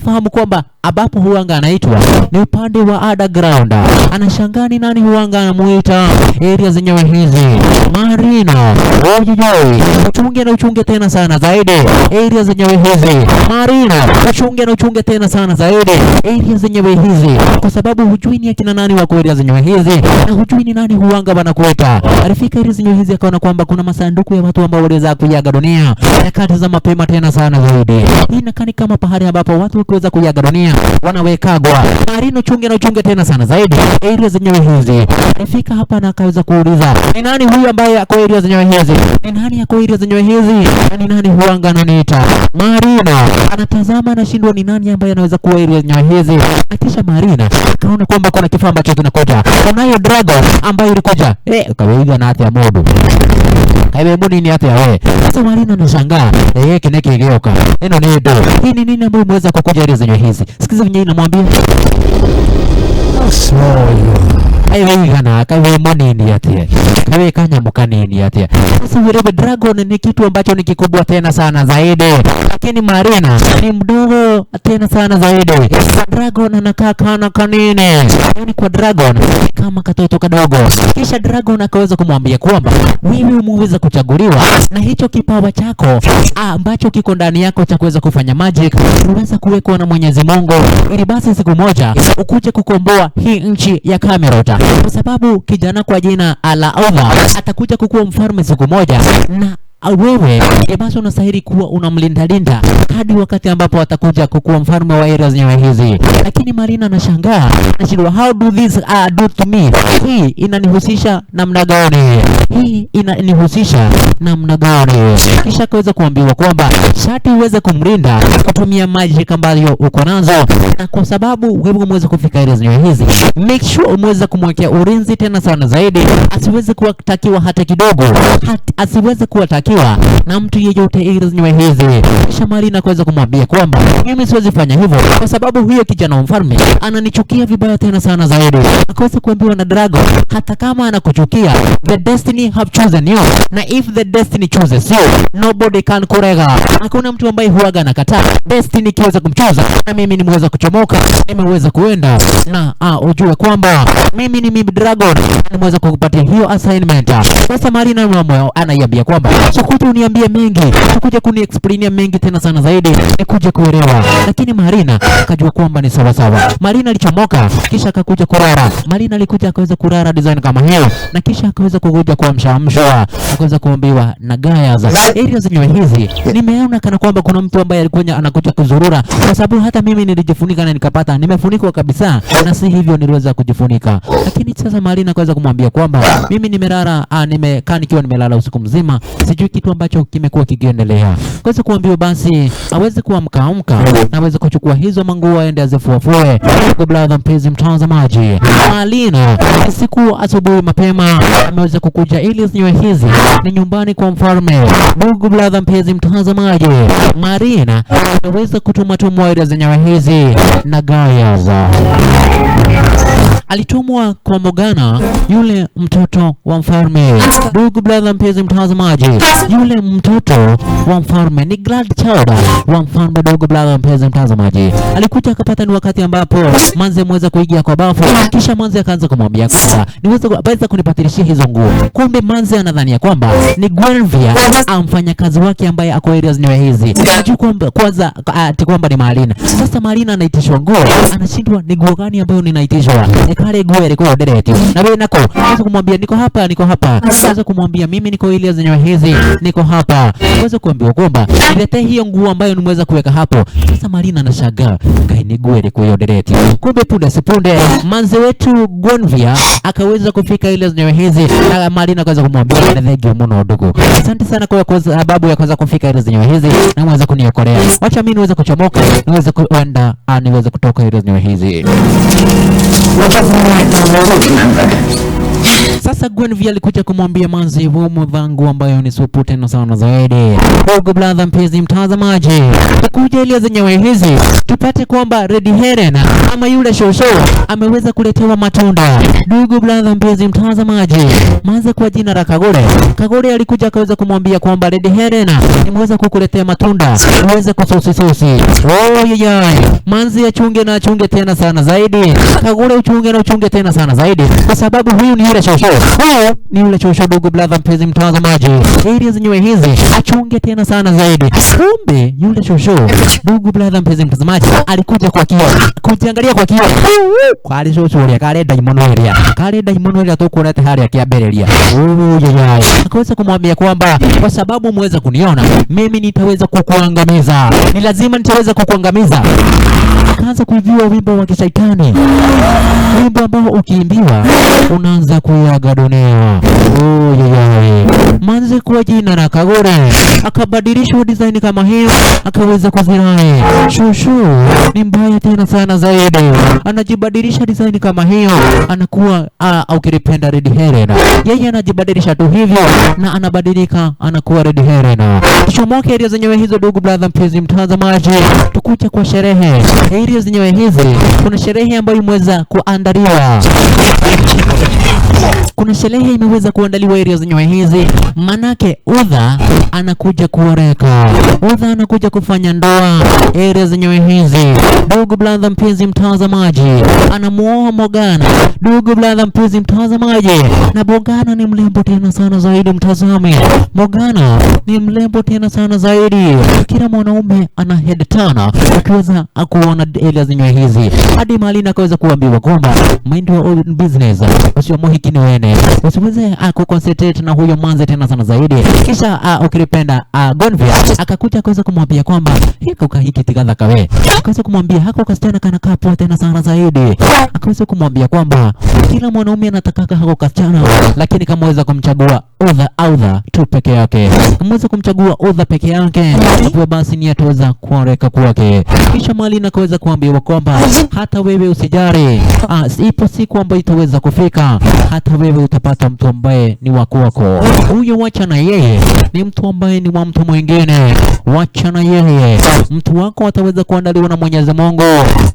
fahamu kwamba abapo huanga anaitwa ni upande wa underground. Anashangaa ni nani huanga anamuita area zenyewe hizi. Marina ojijoi uchunge tena sana zaidi area zenyewe hizi. Marina uchunge tena sana zaidi area zenyewe hizi, kwa sababu hujui ni akina nani wako area zenyewe hizi na hujui ni nani huanga wanakuita. Alifika area zenyewe hizi akaona kwamba kuna masanduku ya watu ambao waliweza kuiaga dunia nyakati za mapema tena sana zaidi. Hii inakani kama pahali ambapo watu kuweza kuiaga dunia wanawekagwa. Marina uchunge tena sana zaidi area zenyewe hizi. Alifika hapa na akaweza kuuliza ni nani huyu ambaye ako area zenyewe hizi, ni nani ako area zenyewe hizi, ni nani huanga ananiita. Marina anatazama na shindwa ni nani ambaye anaweza kuwa area zenyewe hizi. Kisha Marina akaona kwamba kuna kifaa ambacho kinakuja, kunayo dragon ambayo ilikuja kaweiga na hata ya modu kaibebuni ni hata ya we. Sasa Marina anashangaa kineke igeuka eno ni ndo hii ni nini ambayo imeweza kukuja area zenyewe hizi. Sikiza venye inamwambia kawe monini atia kawe kanyamuka nini atia. Sasa wirebe dragon ni kitu ambacho ni kikubwa tena sana zaidi, lakini Marina ni mdogo tena sana zaidi. Dragon anakaa kana kanini, yani kwa dragon kama katoto kadogo. Kisha dragon akaweza kumwambia kwamba wewe umeweza kuchaguliwa na hicho kipawa chako ambacho kiko ndani yako cha kuweza kufanya magic unaweza kuwekwa na Mwenyezi Mungu, ili basi siku moja ukuje kukomboa hii nchi ya Camelot, kwa sababu kijana kwa jina Alaova atakuja kukuwa mfalme siku moja, na wewe basi unastahili kuwa unamlinda hadi wakati ambapo atakuja kukuwa mfalme wa area zenyewe hizi. Lakini Marina anashangaa, anashindwa how do this do to me, hii inanihusisha namna gani, hii inanihusisha namna gani? Kisha akaweza kuambiwa kwamba shati uweze kumlinda kutumia magic ambayo uko nazo, na kwa sababu wewe umeweza kufika area zenyewe hizi, make sure umeweza kumwekea ulinzi tena sana zaidi, asiweze kuwatakiwa hata kidogo, asiweze kuwatakiwa na mtu yeyote area zenyewe hizi. Kisha Marina akaweza kumwambia kwamba mimi siwezi fanya hivyo kwa sababu huyo kijana mfalme ananichukia vibaya tena sana zaidi. Akaweza kuambiwa na dragon, hata kama anakuchukia, the destiny have chosen you, na if the destiny chooses you nobody can kurega. Hakuna mtu ambaye huaga anakataa destiny kiweza kumchoza, na mimi nimeweza kuchomoka, nimeweza kuenda na ujue kwamba mimi ni dragon, nimeweza kukupatia hiyo assignment. Sasa Marina anaiambia kwamba kuja uniambie mengi, kuja kuniexplainia mengi tena sana zaidi, nikuje kuelewa. Lakini Marina akajua kwamba ni sawa sawa. Marina alichomoka kisha akakuja kurara. Marina alikuja akaweza kurara design kama hiyo, na kisha akaweza kukuja kuamsha, akaweza kuambiwa na Gaias area zenyewe hizi. Nimeona kana kwamba kuna mtu ambaye alikuwa anakuja kuzurura, kwa sababu hata mimi nilijifunika na nikapata nimefunikwa kabisa, na si hivyo niliweza kujifunika. Lakini sasa Marina akaweza kumwambia kwamba mimi nimelala, nimekaa nikiwa nimelala usiku mzima, sijui kitu ambacho kimekuwa kikiendelea. Kaweza kuambiwa basi aweze kuamka na aweze kuchukua hizo manguo aende azifuafue. Kwa brother mpenzi mtazamaji, Marina siku asubuhi mapema ameweza kukuja ili zenyewe hizi ni nyumbani kwa mfalme. Ndugu brother mpenzi mtazamaji, Marina ameweza kutuma area zenyewe hizi na Gaias. Alitumwa kwa Morgana, yule mtoto wa mfalme. Ndugu brother mpenzi mtazamaji, yule mtoto wa mfalme ni grandchild wa mfalme. Ndugu brother mpenzi mtazamaji, alikuja akapata ni wakati ambapo Manze mweza kuingia kwa bafu, kisha Manze akaanza kumwambia kwamba niweza kunipatilishia hizo nguo. Kumbe Manze anadhania kwamba ni Guinevere amfanya kazi wake ambaye ako area zenyewe hizi. Anajua kwamba kwanza ati kwamba ni Marina. Sasa Marina anaitishwa nguo, anashindwa ni nguo gani ambayo ninaitishwa. kale gwere kwa dereti na wewe nako unaweza kumwambia niko hapa unaweza kumwambia mimi niko ile zenyewe hizi niko hapa unaweza kuambia kwamba niletee hiyo nguo ambayo nimeweza kuweka hapo. Sasa Marina anashangaa kaini gwere kwa dereti. Kumbe punde sipunde manze wetu Gonvia akaweza kufika ile zenyewe hizi na Marina akaweza kumwambia ndege mmono ndugu, asante sana kwa sababu ya kuweza kufika ile zenyewe hizi na mweza kuniokolea. Wacha mimi niweze kuchomoka, niweze kuenda niweze kutoka ile zenyewe hizi. Sasa Gwenvia alikuja kumwambia manzi humu vangu ambayo ni supu tena sana zaidi. Hugo brother mpenzi mtazamaji, tukuja ile zenyewe hizi tupate kwamba Red Heren ama yule shosho ameweza kuletewa matunda. Hugo brother mpenzi mtazamaji, manzi kwa jina la Kagore alikuja akaweza kumwambia kwamba Red Heren nimeweza kukuletea matunda uweze kusosi. Manzi achunge tena sana zaidi. Kagore uchunge tena sana zaidi kwa sababu huyu ni yule shosho. Ni yule shosho ndugu brother mpenzi mtazamaji. Area zenyewe hizi achunge tena sana zaidi. Kumbe yule shosho ndugu brother mpenzi mtazamaji alikuja kwa kioo. Kujiangalia kwa kioo. Kwa ali shosho ile kale daimono area tukulete hali ya kiaberelia. Akaweza kumwambia kwamba kwa sababu muweza kuniona mimi nitaweza kukuangamiza. Ni lazima nitaweza kukuangamiza. Akaanza kuibiwa wimbo wa kishaitani. Wimbo ambao ukiimbiwa unaanza kuaga dunia. Manze kwa jina la Kagore akabadilisha design kama hiyo akaweza kuzirai. Shushu ni mbaya tena sana zaidi. Anajibadilisha design kama hiyo anakuwa ukilipenda Red Heren. Yeye anajibadilisha tu hivyo na anabadilika anakuwa Red Heren. Kishomoke area zenyewe hizo ndugu brother mpenzi mtazamaji, tukuja kwa sherehe. Area zenyewe hizi kuna sherehe ambayo imeweza kuandaliwa. Kuna sherehe imeweza kuandaliwa area zenyewe hizi. Manake Udha anakuja kuoreka. Udha anakuja kufanya ndoa area zenyewe hizi. Ndugu brother mpenzi mtazamaji, anamuoa Morgana. Ndugu brother mpenzi mtazamaji, na Morgana ni mlembo tena sana zaidi mtazame. Morgana ni mlembo tena sana zaidi. Kila mwanaume ana head turner akiweza kuona area zenyewe hizi. Hadi Marina akaweza kuambiwa kwamba mind your own business. Usio mohikini wene. Usiweze kuconcentrate na huyo manze tena sana zaidi. Kisha ukilipenda Gonvia akakuja akaweza kumwambia kwamba hiki tigadha kawe. Akaweza kumwambia hako kasichana kana kapo tena sana zaidi. Akaweza kumwambia kwamba kila mwanaume anataka hako kasichana, lakini kama weza kumchagua Udha tu peke yake, kama kumchagua Udha peke yake, kwa basi ni ataweza kuoreka kwake. Kisha Marina akaweza kuambiwa kwamba hata wewe usijari, ipo siku ambayo itaweza kufika hata wewe utapata mtu ambaye ni wako. Huyo wacha na yeye ni mtu ambaye ni wa mtu mwingine. Wacha na yeye, mtu wako ataweza kuandaliwa na Mwenyezi Mungu,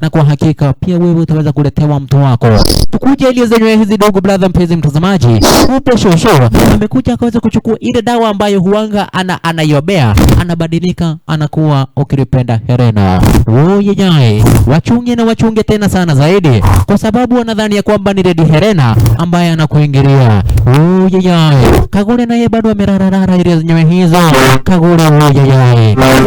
na kwa hakika pia wewe utaweza kuletewa mtu wako. Tukuje ile zenyewe hizi ndugu brother mpenzi mtazamaji, upe shosho amekuja akaweza kuchukua ile dawa ambayo huanga anaiobea, anabadilika anakuwa ukilipenda Helena. Wachunge tena sana zaidi, kwa sababu wanadhani ya kwamba ni Red Helena ambaye anakuingilia. Kagore naye bado amerarara ile zenyewe hizo. Kagore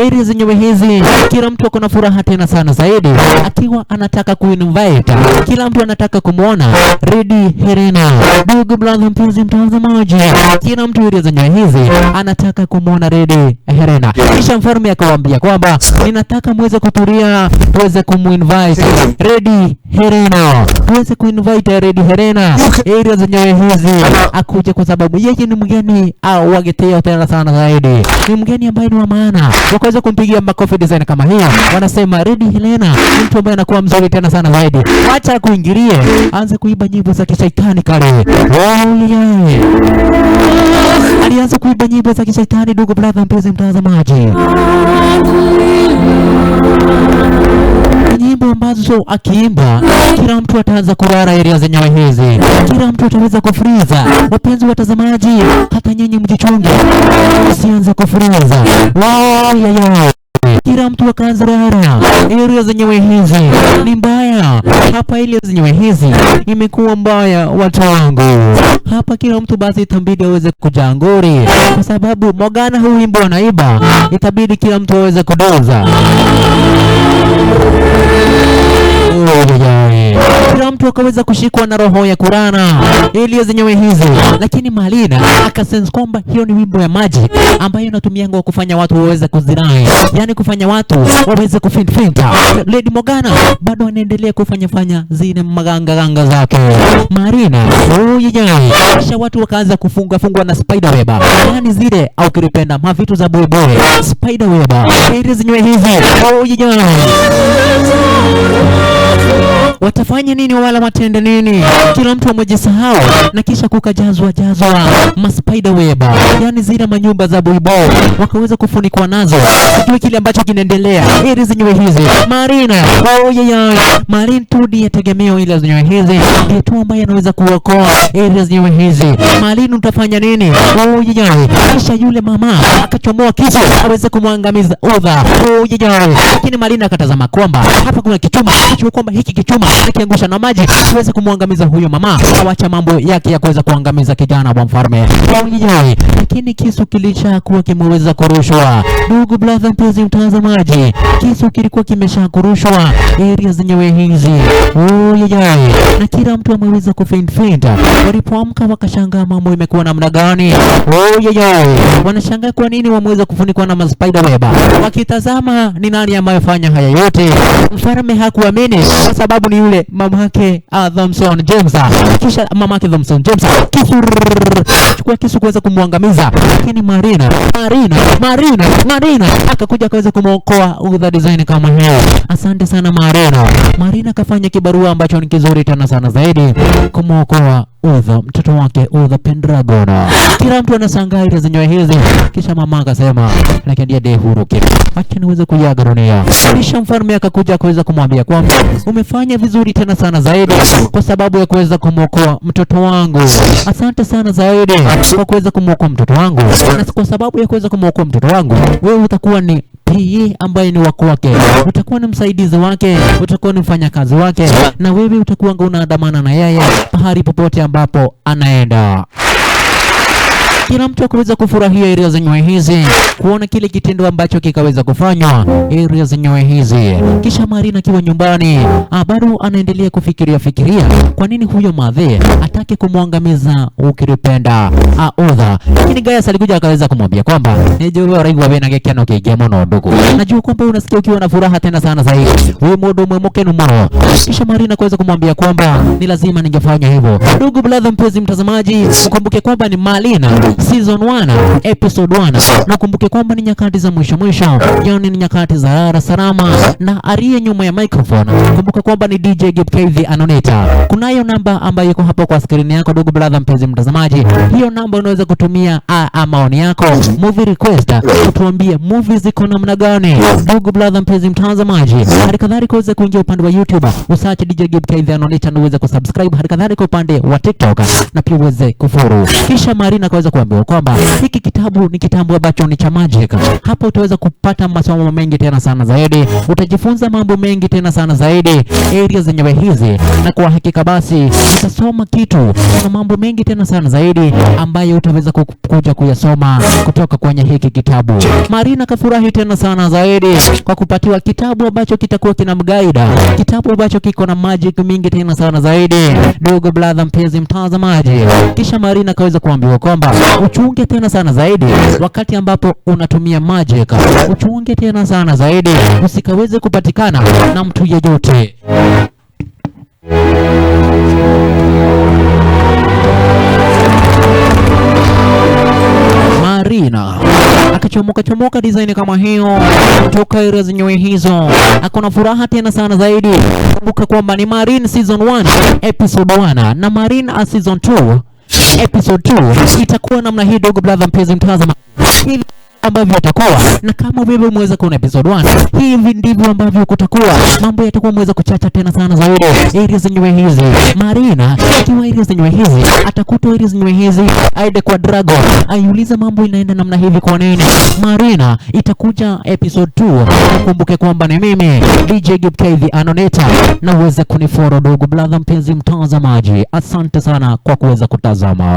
ile zenyewe hizi kila mtu ako na furaha tena sana zaidi, akiwa anataka kuinvite, kila mtu anataka kumuona Red Helena. Ndugu brother mpenzi mtazamaji, kila mtu ile zenyewe hizi anataka kumuona Red Helena. Kisha mfalme akawaambia kwamba ninataka muweze kutulia, tuweze kumuinvite Red Helena, tuweze kuinvite Red Helena ile zenyewe hizi akuje, kwa sababu yeye ni mgeni wageteo tena sana zaidi, ni mgeni ambaye ni wa maana. Wakaweza kumpigia makofi design kama hiyo, wanasema Red Helena ni mtu ambaye anakuwa mzuri tena sana zaidi. Acha kuingilie, anza kuiba nyimbo za kishaitani kale. Alianza kuiba nyimbo za kishaitani ndugu brother mpenzi mtazamaji, nyimbo ambazo akiimba kila mtu ataanza kurara area zenyewe hizi, kila mtu ataweza kufriza. Wapenzi watazamaji, hata nyinyi mjichunge usianze kufriza. Kila mtu akaanza rara area zenyewe hizi ni mbaya. Hapa ile zenyewe hizi imekuwa mbaya watu wangu. Hapa kila mtu basi itabidi aweze kujanguri, kwa sababu Morgana huu wimbo anaiba, itabidi kila mtu aweze kudoza. Kila mtu wakaweza kushikwa na roho ya kurana ili zenyewe hizi, lakini Marina akasense kwamba hiyo ni wimbo ya magic ambayo inatumianga kufanya watu waweze kuzirai, yani kufanya watu waweze kufinta. Lady Morgana bado anaendelea kufanya zile maganga zake. Marina kisha watu wakaanza kufungwa na spider web, yani zile au kiripenda mavitu za boy spider web ili zenyewe hizi. Watafanya nini wala watende nini? Kila mtu amejisahau na kisha kukajazwa ma spider web, yani zile manyumba za boibo wakaweza kufunikwa nazo. Sijui kile ambacho kinaendelea ili zenyewe hizi. Marina Marina tu ndiye tegemeo ile zenyewe hizi, ndiye tu ambaye anaweza kuokoa ili zenyewe hizi. Marina utafanya nini? Kisha yule mama akachomoa kisu aweze kumwangamiza Udha. Lakini Marina akatazama kwamba hapa kuna kichuma, kichuma kwamba hiki kichuma kiangusha na maji kiweze kumwangamiza huyo mama, awacha mambo yake ya kuweza kuangamiza kijana wa mfalme. Lakini kisu kilichokuwa kimeweza kurushwa. Ndugu brother mpenzi mtazamaji, kisu kilikuwa kimesha kurushwa area zenyewe hizi. Na kila mtu ameweza kufaint. Walipoamka wakashangaa mambo imekuwa namna gani. Wanashangaa kwa nini wameweza kufunikwa na spider web. Wakitazama ni nani amefanya haya yote. Mfalme hakuamini kwa sababu ni yule mamake Thompson James. Kisha mamake Thompson James chukua kisu kuweza kumwangamiza, lakini Marina akakuja akaweza kumwokoa Udha design kama hiyo. Asante sana Marina kafanya kibarua ambacho ni kizuri tena sana zaidi kumwokoa Udha, mtoto wake Udha Pendragon. Kila mtu anashangaa ile zenyewe hizi. Kisha mama akasema lakini ndiye de huru kitu, acha niweze kuyaga dunia. Kisha mfalme akakuja kuweza kumwambia kwamba umefanya vizuri tena sana zaidi kwa sababu ya kuweza kumwokoa mtoto wangu. Asante sana zaidi kwa kuweza kumwokoa mtoto wangu, na kwa sababu ya kuweza kumwokoa mtoto wangu wewe utakuwa ni PA ambaye ni wako wake, utakuwa ni msaidizi wake, utakuwa ni mfanyakazi wake, na wewe utakuwa unaandamana na yeye pahali popote ambapo anaenda. Kila mtu akaweza kufurahia area zenyewe hizi, kuona kile kitendo ambacho kikaweza kufanywa area zenyewe hizi. Kisha Marina akiwa nyumbani bado anaendelea kufikiria kwa nini huyo madhe atake kumwangamiza ukiripenda Udha. Lakini Gaius alikuja akaweza kumwambia kwamba nijua raiwa bena gekeno kigemo no ndugu, najua kwamba unasikia ukiwa na furaha tena sana zaidi, wewe modo mwemoke numoro. Kisha Marina akaweza kumwambia kwamba ni lazima ningefanya hivyo. Ndugu brother mpenzi mtazamaji, ukumbuke kwamba ni Marina Season 1 Episode 1. Nakumbuke kwamba ni nyakati za mwisho, yani ni nyakati za rara salama, na aliye nyuma ya microphone kumbuka kwamba ni DJ Gibb the Annonator. Kunayo namba ambayo iko hapo kwa screen yako ndugu brother mpenzi mtazamaji. Hiyo namba unaweza kutumia maoni yako, movie request, kutuambia movies ziko namna gani ndugu brother mpenzi mtazamaji. Halikadhalika uweze kuingia upande wa YouTube usearch DJ Gibb the Annonator na uweze kusubscribe. Halikadhalika upande wa TikTok na pia uweze kufollow. Kisha Marina kaweza kuambia kwamba hiki kitabu ni kitabu ambacho ni cha magic. Hapo utaweza kupata masomo mengi tena sana zaidi, utajifunza mambo mengi tena sana zaidi areas zenyewe hizi, na kwa hakika basi utasoma kitu na mambo mengi tena sana zaidi ambayo utaweza kuja kuyasoma kutoka kwenye hiki kitabu. Marina kafurahi tena sana zaidi kwa kupatiwa kitabu ambacho kitakuwa kina mgaida, kitabu ambacho kiko na magic mingi tena sana zaidi ndugu brother mpenzi mtazamaji. Kisha Marina kaweza kuambiwa kwamba uchunge tena sana zaidi wakati ambapo unatumia magic, uchunge tena sana zaidi usikaweze kupatikana na mtu yeyote. Marina akachomoka design kama hiyo kutoka area zenyewe hizo, akona furaha tena sana zaidi. Kumbuka kwamba ni Marina Season 1 Episode 1 na Marina Season 2 Episode 2 itakuwa namna hii ndugu brother mpenzi mtazamaji. Hivi ambavyo itakuwa, na kama wewe umeweza kuona Episode 1, hivi ndivyo ambavyo kutakuwa. Mambo yatakuwa umeweza kuchacha tena sana zaidi areas zenyewe hizi. Marina ikiwa areas zenyewe hizi atakuta areas zenyewe hizi aide kwa Dragon aiuliza mambo inaenda namna hivi kwa nini. Marina itakuja Episode 2. Kumbuke kwamba ni mimi DJ Gibb the Annonator, na uweze kunifollow ndugu brother mpenzi mtazamaji. Asante sana kwa kuweza kutazama.